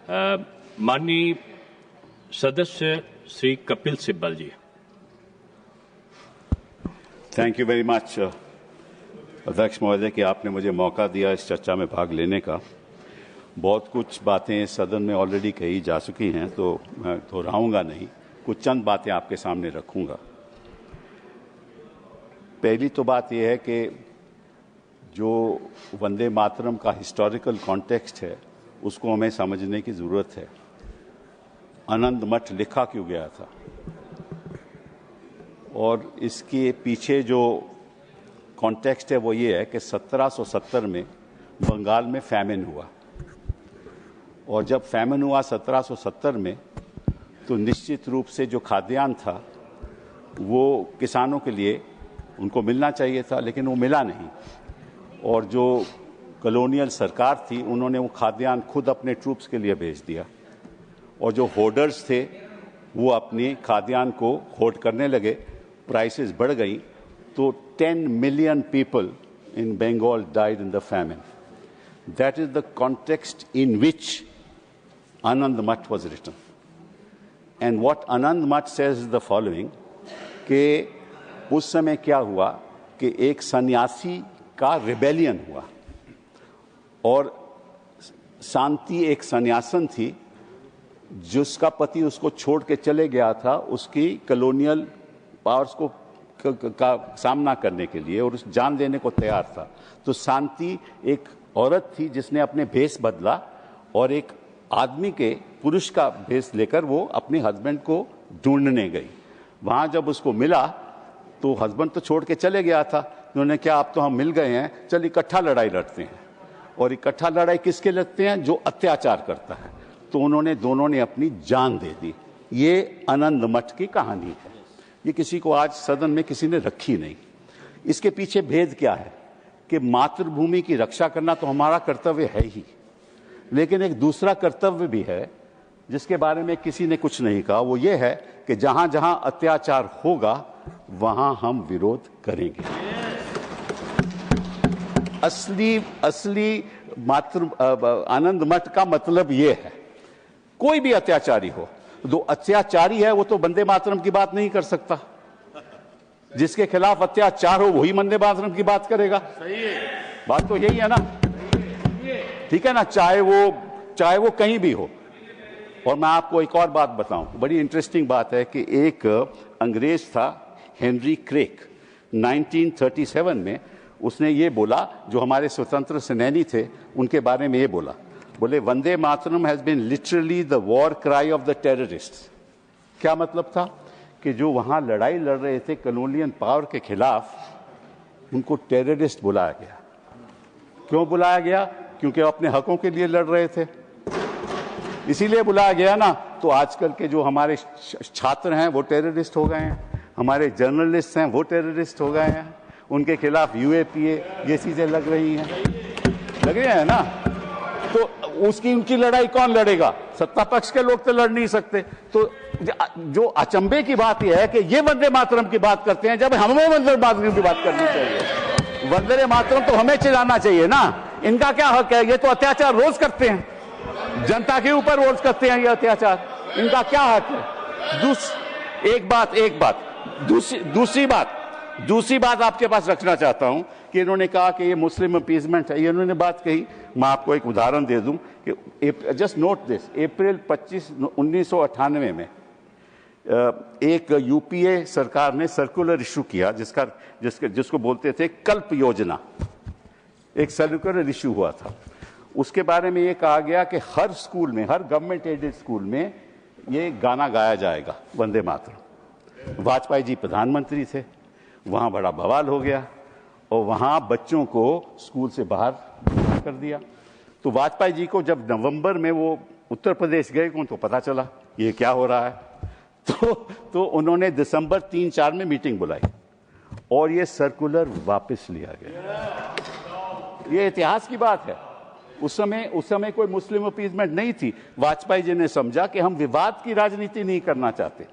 माननीय सदस्य श्री कपिल सिब्बल जी। Thank you very much अध्यक्ष महोदय कि आपने मुझे मौका दिया इस चर्चा में भाग लेने का। बहुत कुछ बातें सदन में ऑलरेडी कही जा चुकी हैं, तो मैं दोहराऊंगा नहीं, कुछ चंद बातें आपके सामने रखूंगा। पहली तो बात यह है कि जो वंदे मातरम का हिस्टोरिकल कॉन्टेक्स्ट है उसको हमें समझने की जरूरत है। आनंद मठ लिखा क्यों गया था और इसके पीछे जो कॉन्टेक्स्ट है वो ये है कि 1770 में बंगाल में फैमिन हुआ, और जब फैमिन हुआ 1770 में तो निश्चित रूप से जो खाद्यान्न था वो किसानों के लिए उनको मिलना चाहिए था, लेकिन वो मिला नहीं। और जो कॉलोनियल सरकार थी उन्होंने वो खाद्यान्न खुद अपने ट्रूप्स के लिए भेज दिया, और जो होर्डर्स थे वो अपनी खाद्यान्न को होर्ड करने लगे, प्राइसेस बढ़ गई, तो 10 million people in Bengal died in the famine. That is the context in which Anand Math was written. And what Anand Math says is the following, कि उस समय क्या हुआ कि एक सन्यासी का रिबेलियन हुआ, और शांति एक सन्यासन थी जिसका पति उसको छोड़ के चले गया था उसकी कॉलोनियल पावर्स को का सामना करने के लिए, और उस जान देने को तैयार था। तो शांति एक औरत थी जिसने अपने भेष बदला, और एक आदमी के पुरुष का भेष लेकर वो अपने हस्बैंड को ढूंढने गई। वहां जब उसको मिला तो हस्बैंड तो छोड़ के चले गया था, उन्होंने क्या अब तो हम मिल गए हैं, चल इकट्ठा लड़ाई लड़ते हैं। और इकट्ठा लड़ाई किसके लड़ते हैं? जो अत्याचार करता है। तो उन्होंने दोनों ने अपनी जान दे दी। ये आनंद मठ की कहानी है, ये किसी को आज सदन में किसी ने रखी नहीं। इसके पीछे भेद क्या है कि मातृभूमि की रक्षा करना तो हमारा कर्तव्य है ही, लेकिन एक दूसरा कर्तव्य भी है जिसके बारे में किसी ने कुछ नहीं कहा। वो ये है कि जहां जहां अत्याचार होगा वहां हम विरोध करेंगे। असली आनंद मठ का मतलब ये है, कोई भी अत्याचारी हो, जो अत्याचारी है वो तो वंदे मातरम की बात नहीं कर सकता। जिसके खिलाफ अत्याचार हो वही वंदे मातरम की बात करेगा। सही है, बात तो यही है ना, ठीक है ना, चाहे वो कहीं भी हो। और मैं आपको एक और बात बताऊं, बड़ी इंटरेस्टिंग बात है कि एक अंग्रेज था हेनरी क्रेक, 1937 में उसने ये बोला, जो हमारे स्वतंत्र सेनानी थे उनके बारे में ये बोला, बोले Vande Mataram has been literally the war cry of the terrorists. क्या मतलब था कि जो वहां लड़ाई लड़ रहे थे कॉलोनियल पावर के खिलाफ, उनको टेररिस्ट बुलाया गया। क्यों बुलाया गया? क्योंकि वो अपने हकों के लिए लड़ रहे थे, इसीलिए बुलाया गया ना। तो आजकल के जो हमारे छात्र हैं वो टेररिस्ट हो गए हैं, हमारे जर्नलिस्ट हैं वो टेररिस्ट हो गए हैं, उनके खिलाफ यूएपीए ये चीजें लग रही हैं ना। तो उनकी लड़ाई कौन लड़ेगा? सत्ता पक्ष के लोग तो लड़ नहीं सकते। तो जो अचंभे की बात यह है कि ये वंदे मातरम की बात करते हैं जब हमें वंदे मातरम की बात करनी चाहिए। वंदे मातरम तो हमें चिल्लाना चाहिए ना। इनका क्या हक है? ये तो अत्याचार रोज करते हैं, जनता के ऊपर रोज करते हैं ये अत्याचार, इनका क्या हक है? दूसरी बात आपके पास रखना चाहता हूं कि इन्होंने कहा कि ये मुस्लिम अपीजमेंट है, ये इन्होंने बात कही। मैं आपको एक उदाहरण दे दूं कि जस्ट नोट दिस, अप्रैल 25, 1998 में एक यूपीए सरकार ने सर्कुलर इशू किया जिसको बोलते थे कल्प योजना। एक सर्कुलर इशू हुआ था, उसके बारे में ये कहा गया कि हर स्कूल में, हर गवर्नमेंट एडेड स्कूल में ये गाना गाया जाएगा, वंदे मातरम। वाजपेयी जी प्रधानमंत्री थे, वहां बड़ा बवाल हो गया और वहां बच्चों को स्कूल से बाहर कर दिया। तो वाजपेयी जी को जब नवंबर में वो उत्तर प्रदेश गए उनको पता चला ये क्या हो रहा है, तो उन्होंने दिसंबर 3-4 में मीटिंग बुलाई और ये सर्कुलर वापस लिया गया। ये इतिहास की बात है। उस समय कोई मुस्लिम अपीजमेंट नहीं थी। वाजपेयी जी ने समझा कि हम विवाद की राजनीति नहीं करना चाहते,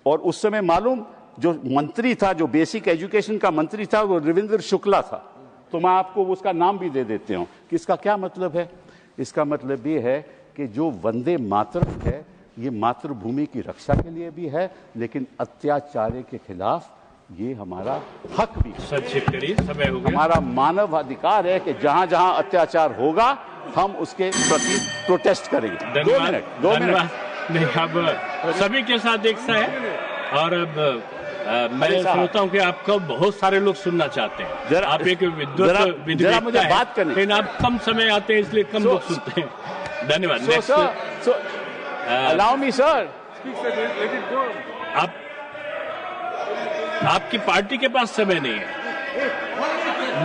और उस समय मालूम जो मंत्री था, जो बेसिक एजुकेशन का मंत्री था, वो रविंद्र शुक्ला था। तो मैं आपको उसका नाम भी दे देती हूं कि इसका क्या मतलब है। इसका मतलब ये है कि जो वंदे मातरम है ये मातृभूमि की रक्षा के लिए भी है, लेकिन अत्याचार के खिलाफ ये हमारा हक भी है। संक्षिप्त करिए, समय हो गया। हमारा मानव अधिकार है कि जहां जहां अत्याचार होगा हम उसके प्रति प्रोटेस्ट करेंगे। 2 मिनट। नहीं, अब सभी के साथ एक सा है और अब मैं सोचता हूँ कि आपको बहुत सारे लोग सुनना चाहते हैं। आप एक विद्वत मुझे बात करनी, लेकिन आप कम समय आते हैं इसलिए कम लोग सुनते हैं। धन्यवाद। Allow me sir. आपकी पार्टी के पास समय नहीं है।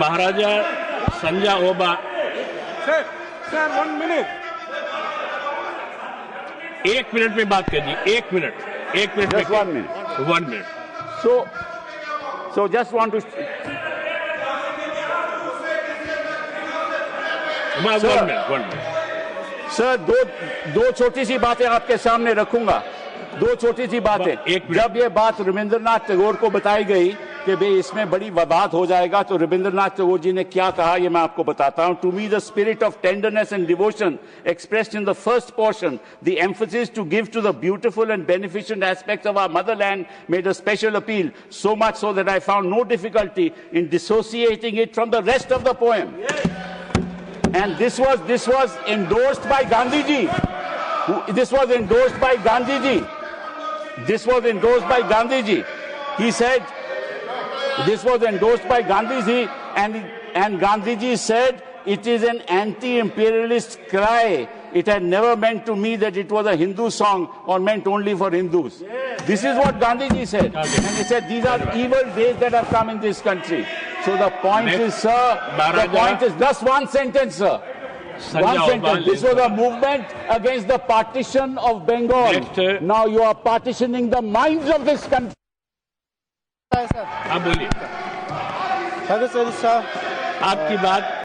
महाराजा संजा ओबा सर 1 मिनट। 1 मिनट में बात कीजिए। 1 minute. 1 minute. 1 minute. So just want to. One minute. Sir दो छोटी सी बातें आपके सामने रखूंगा। 2 छोटी सी बातें। जब ये बात रविंद्रनाथ टैगोर को बताई गई कि भाई इसमें बड़ी विवाद हो जाएगा, तो रविंद्रनाथ टैगोर जी ने क्या कहा ये मैं आपको बताता हूं। To me the spirit of tenderness and devotion expressed in the first portion, the emphasis to give to the beautiful and beneficent aspects of our motherland made a special appeal, so much so that I found no difficulty in dissociating it from the rest of the poem. And this was endorsed by Gandhi ji. This was endorsed by Gandhi ji. This was endorsed by Gandhi ji. He said this was endorsed by Gandhi ji, and Gandhi ji said it is an anti-imperialist cry. It had never meant to me that it was a Hindu song or meant only for Hindus. This is what Gandhi ji said, and he said these are evil days that have come in this country. So the point is, sir, the point is just one sentence, sir. One sentence. This was a movement against the partition of Bengal. Now you are partitioning the minds of this country. आप बोलिए। आपकी बात